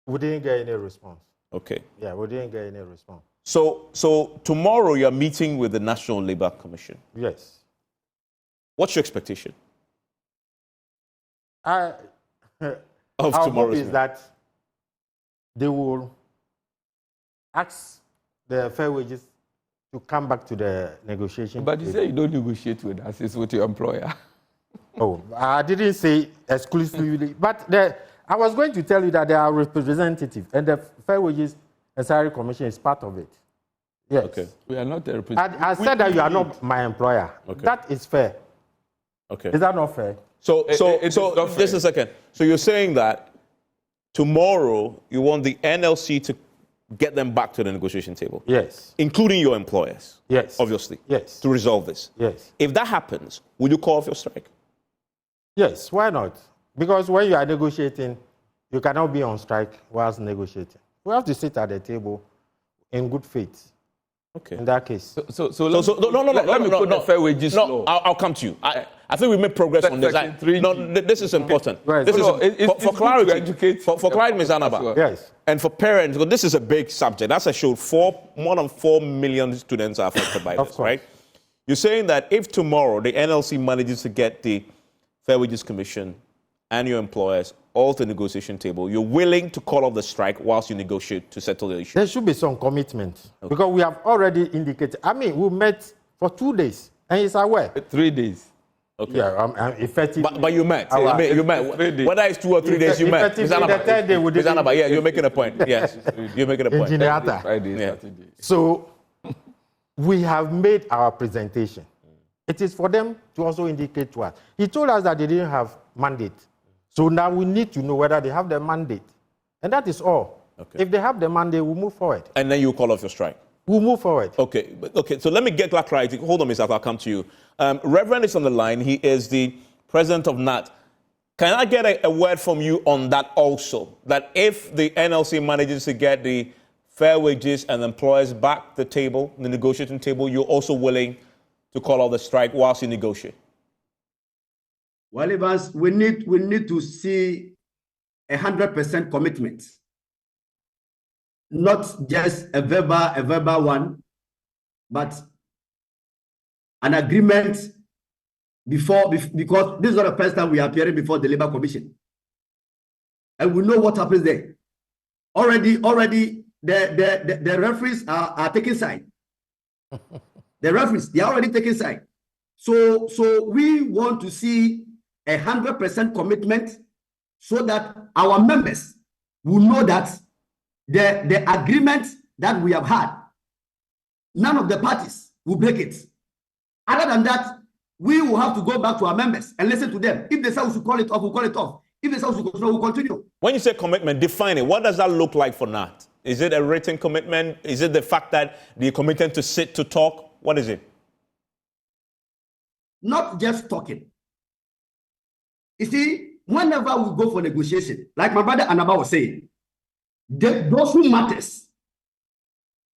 We didn't get any response. Okay. Yeah, we didn't get any response. So tomorrow you're meeting with the National Labour Commission. Yes. What's your expectation Our of hope tomorrow's is meeting? that they will ask the fair wages to come back to the negotiation. But you say you don't negotiate with us, it's with your employer. Oh, I didn't say exclusively, but I was going to tell you that there are representatives, and the Fair Wages and Salary Commission is part of it. Yes. Okay. We are not a representative. I said that you are not my employer. Okay. That is fair. Okay. Is that not fair? So it is not fair. just a second. So you're saying that tomorrow you want the NLC to get them back to the negotiation table? Yes. Including your employers? Yes. Obviously. Yes. To resolve this? Yes. If that happens, will you call off your strike? Yes. Why not? Because when you are negotiating, you cannot be on strike whilst negotiating. We have to sit at the table in good faith. Okay. In that case. Let me No, put the fair wages law. I'll come to you. I think we made progress on this. This is important. Right. This is for clarity. To educate for clarity, Ms. Anaba. Yes. And for parents, because this is a big subject. As I showed, more than 4 million students are affected by this, right? You're saying that if tomorrow the NLC manages to get the Fair Wages Commission and your employers all to the negotiation table, you're willing to call off the strike whilst you negotiate to settle the issue? There should be some commitment. Okay. Because we have already indicated. I mean, we met for 2 days, and he's aware. 3 days. Okay. Yeah, I'm effective. But you met. You met. Whether it's 2 or 3 days, you met. Ms. Anaba, yeah, you're making a point. Yes, you're making a point. Engineer Friday, Yeah. Saturday. So we have made our presentation. It is for them to also indicate to us. He told us that they didn't have mandate. So now we need to know whether they have the mandate. And that is all. Okay. If they have the mandate, we'll move forward. And then you call off your strike. We'll move forward. Okay. Okay. So let me get that clarity. Hold on, Mr. I'll come to you. Reverend is on the line. He is the president of NAT. Can I get a word from you on that also? That if the NLC manages to get the fair wages and employers back the table, the negotiating table, you're also willing to call off the strike whilst you negotiate? Well, Evans, we need to see 100% commitment, not just a verbal one, but an agreement because this is not the first time we are appearing before the Labour Commission, and we know what happens there. Already, the referees are taking side. The referees, they are already taking side. So we want to see 100% commitment so that our members will know that the agreement that we have had, none of the parties will break it. Other than that, we will have to go back to our members and listen to them. If they say we should call it off, we'll call it off. If they say we should continue, we'll continue. When you say commitment, define it. What does that look like for NAT? Is it a written commitment? Is it the fact that they're committed to sit to talk? What is it? Not just talking. You see, whenever we go for negotiation, like my brother Anaba was saying, those who matters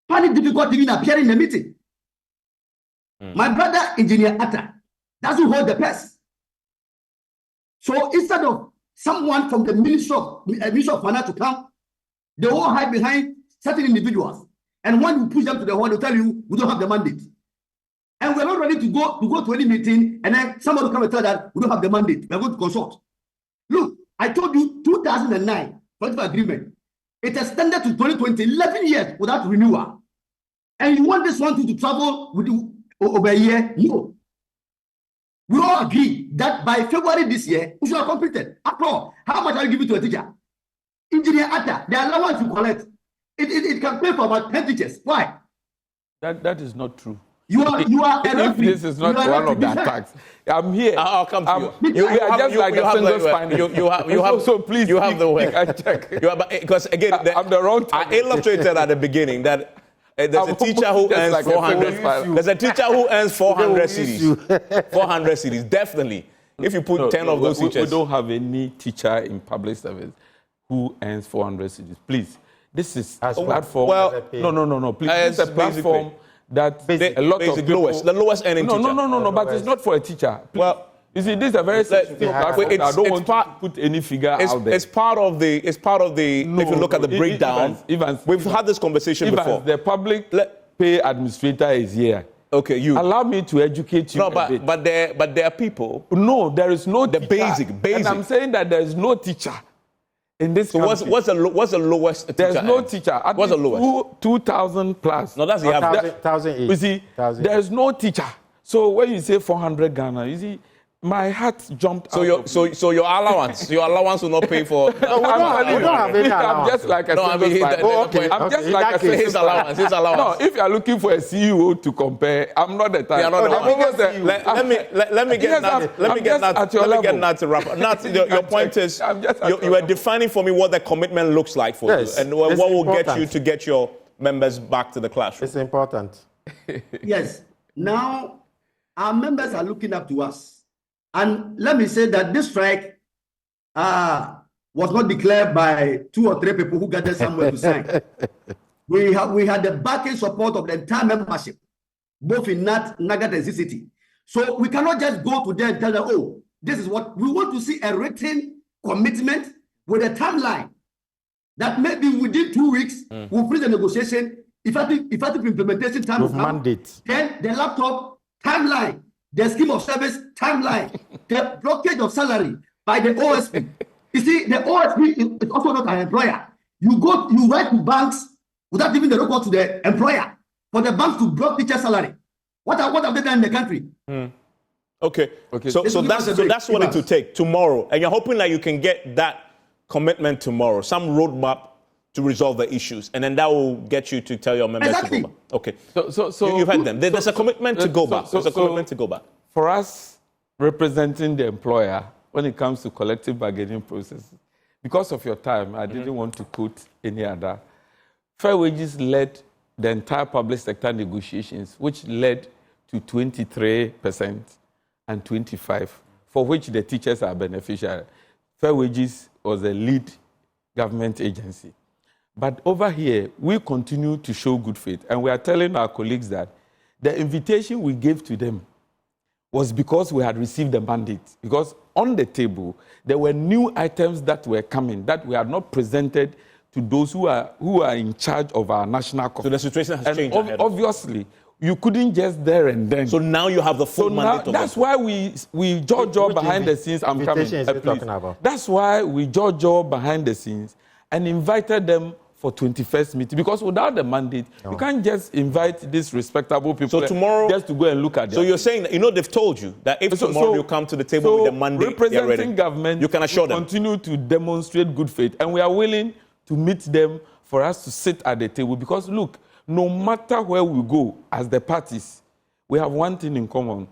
find it difficult to even appear in the meeting. My brother, Engineer Atta, doesn't hold the purse. So instead of someone from the Ministry of Finance to come, they all hide behind certain individuals. And when you push them to the hall, they'll tell you, we don't have the mandate. And we're not ready to go to any meeting, and then somebody will come and tell that we don't have the mandate. We're going to consult. Look, I told you 2009 political agreement. It extended to 2020, 11 years without renewal. And you want this one to travel with you over a year? No. We all agree that by February this year, we should have completed. After all, how much are you giving to a teacher? Engineer Atta, the allowance you collect, it can pay for about 10 teachers. Why? That is not true. You are if this is not one of the attacks. I'm here. I'll come to you. We are just like a single spine. So please, you have the way. Because again, I'm the wrong I illustrated at the beginning that there's a teacher who earns like 400. There's a teacher who earns 400 CDs. 400 CDs, definitely. If you put 10 of those teachers. We don't have any teacher in public service who earns 400 CDs. Please, this is a platform. Well, no. Please, this is a platform that a lot of people, the lowest earning teacher. No, but it's not for a teacher. Please. Well, you see, this is a very sensitive platform. I don't want to put any figure out there. It's part of the. If you look at the breakdown, we've had this conversation before. The public pay administrator is here. Okay, you allow me to educate you. No, but there are people. No, there is no the teacher. basic. And I'm saying that there is no teacher in this country. So what's the lowest teacher? There's no teacher. What's the lowest? 2,000 plus. No, that's the average. 1,008. You see, there's no teacher. So when you say 400 Ghana, you see, my heart jumped out. So your allowance will not pay for. No, we don't have any allowance. I'm just like a I'm just like a his allowance. No, if you are looking for a CEO to compare, I'm not the type. Let me get Nat to wrap up. Nat, your point is you are defining for me what the commitment looks like for you, and what will get you to get your members back to the classroom. It's important. Yes. Now our members are looking up to us. And let me say that this strike was not declared by 2 or 3 people who gathered somewhere to sign. We had the backing support of the entire membership, both in NAT, Nagat, and CCT. So we cannot just go to them and tell them, oh, this is what we want to see, a written commitment with a timeline that maybe within 2 weeks we'll finish the negotiation. Effective implementation time will come. Mandate. Then the laptop timeline. The scheme of service timeline, the blockage of salary by the OSP. You see, the OSP is also not an employer. You write to banks without giving the record to the employer for the banks to block teacher salary. What have they done in the country? Okay. So that's what it will take tomorrow, and you're hoping that you can get that commitment tomorrow, some roadmap to resolve the issues, and then that will get you to tell your members to go back. Okay. So you've heard them. There's a commitment to go back. There's a commitment to go back. For us, representing the employer, when it comes to collective bargaining processes. Because of your time, I didn't want to quote any other. Fair wages led the entire public sector negotiations, which led to 23% and 25%, for which the teachers are beneficiary. Fair wages was a lead government agency. But over here, we continue to show good faith, and we are telling our colleagues that the invitation we gave to them was because we had received the mandate. Because on the table, there were new items that were coming that we had not presented to those who are in charge of our national conference. So the situation has changed. Obviously, you couldn't just there and then. So now you have the full mandate. That's why we jaw behind the scenes. I'm coming. Talking about? That's why we jaw behind the scenes and invited them for 21st meeting, because without the mandate, you can't just invite these respectable people tomorrow, just to go and look at them. So you're saying that, they've told you that if tomorrow you come to the table with the mandate, they're ready. Government, you can assure them. Continue to demonstrate good faith, and we are willing to meet them for us to sit at the table, because look, no matter where we go as the parties, we have one thing in common,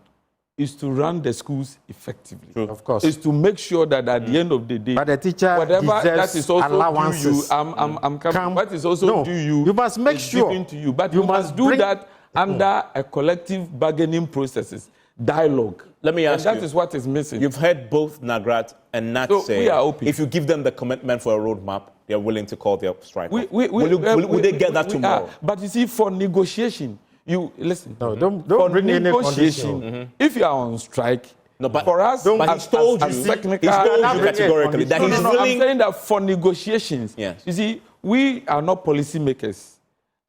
is to run the schools effectively. True. Of course. Is to make sure that at the end of the day, but the teacher whatever that is also allowances. due you, I'm coming. What is also due you, you must make sure given to you. But you must do that under a collective bargaining processes, dialogue. Let me ask you. That is what is missing. You've heard both Nagrat and Nat say, we are open. If you give them the commitment for a roadmap, they are willing to call their strike. Will they get that tomorrow? But you see, for negotiation, you listen. No, don't bring any condition. If you are on strike, but for us, but he's told you categorically that he's willing. I'm saying that for negotiations, yes. You see, we are not policymakers.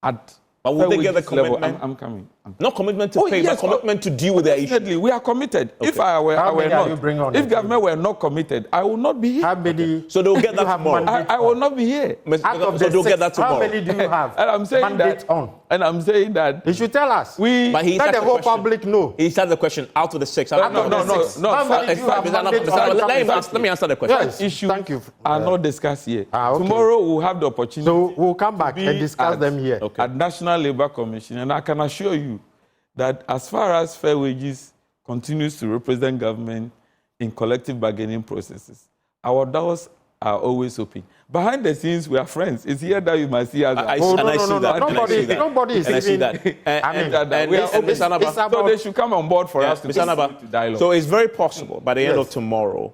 But will they get the commitment? Level, I'm coming. Not commitment to pay, but commitment to deal with their issue. We are committed. Okay. If I were not, if government were not committed, I will not be here. How many? So they will get that tomorrow. I will not be here. So they'll get that tomorrow. How many do you have? And I'm saying that. And I'm saying that. You should tell us. But let the whole public know. He started the question out of the 6. No. Let me answer the question. Yes. Issues Thank you. Are not discussed here. Okay. Tomorrow we'll have the opportunity. So we'll come back and discuss them here. At National Labour Commission, and I can assure you that as far as fair wages continues to represent government in collective bargaining processes, our doors are always open. Behind the scenes, we are friends. It's here that you must see us. I see that. Nobody is even. We are open. So they should come on board for us to dialogue. So it's very possible by the end of tomorrow,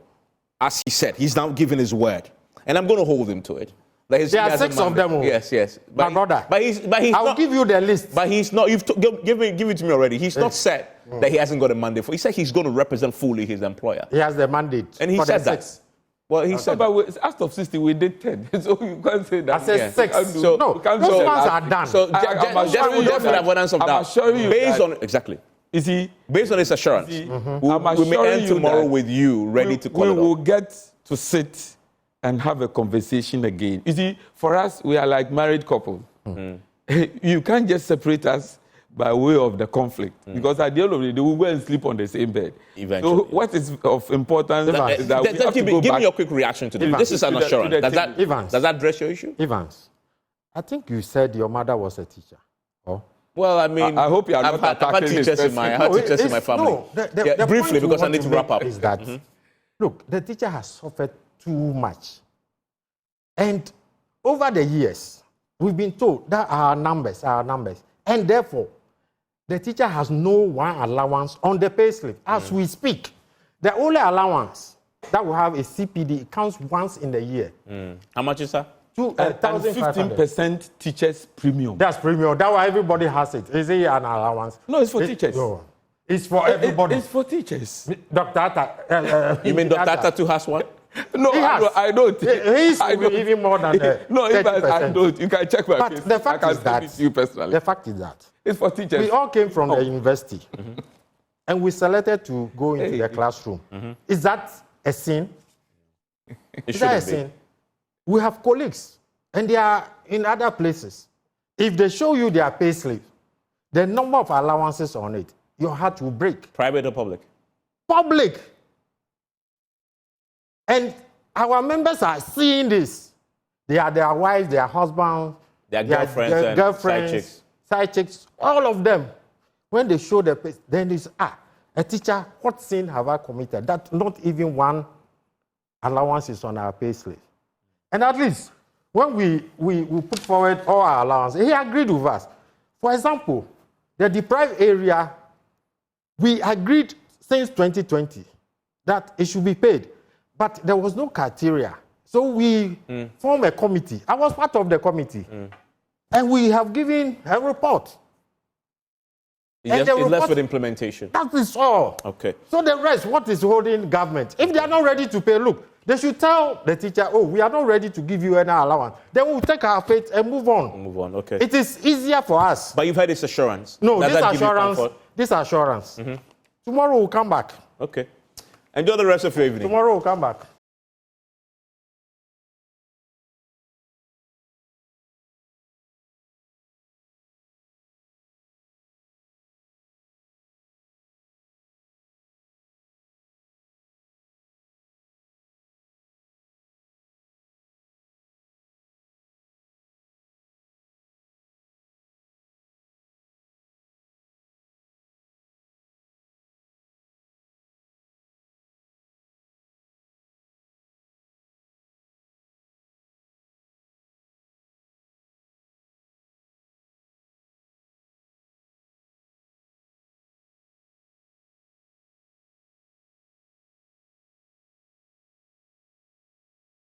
as he said, he's now given his word, and I'm going to hold him to it. There are 6 of them. Yes. My brother. But he's I'll not, give you the list. But he's not. Give it to me already. He's not said that he hasn't got a mandate for. He said he's going to represent fully his employer. He has the mandate. And he said that. Well, he said. But out of 60, we did 10. So you can't say that. I said 6. So no, those ones are done. So definite evidence of that. I'm assuring you. Based on exactly. You see, based on his assurance, we may end tomorrow with you ready to call it off. We will get to sit and have a conversation again. You see, for us, we are like married couple. You can't just separate us by way of the conflict, because at the end of the day, we'll go and sleep on the same bed. Eventually. So what is of importance is that we have to go give back. me your quick reaction to this. This is an assurance. Does that address your issue? Evans, I think you said your mother was a teacher. Oh. Well, I mean, I hope you are not attacking teachers in my family. No, the briefly, because I need to wrap up. Is that, look, the teacher has suffered too much. And over the years, we've been told that our numbers. And therefore, the teacher has no one allowance on the pay slip. As we speak, the only allowance that we have is CPD. It counts once in the year. How much is that? 15% teachers premium. That's premium. That's why everybody has it. Is it an allowance? No, it's for teachers. No. It's for everybody. It's for teachers. Dr. Atta. You mean Dr. Atta too has one? No, I don't. He's even more than no, I don't. You can check my case. The fact is that you personally. The fact is that it's for teachers. We all came from the university, and we selected to go into the classroom. Is that a sin? Is that a sin? We have colleagues, and they are in other places. If they show you their pay slip, the number of allowances on it, your heart will break. Private or public? Public. And our members are seeing this. They are their wives, their husbands, their girlfriends, side chicks, all of them. When they show their pay, then it's, a teacher, what sin have I committed? That not even one allowances on our pay slip. And at least when we put forward all our allowances, he agreed with us. For example, the deprived area, we agreed since 2020 that it should be paid, but there was no criteria. So we formed a committee. I was part of the committee. And we have given a report. It's left with implementation. That is all. Okay. So the rest, what is holding government? If they are not ready to pay, look, they should tell the teacher, oh, we are not ready to give you any allowance. Then we'll take our faith and move on. Move on, okay. It is easier for us. But you've had this assurance. No, Does that give you assurance. comfort? This assurance. Tomorrow we'll come back. Okay. Enjoy the rest of your evening. Tomorrow we'll come back.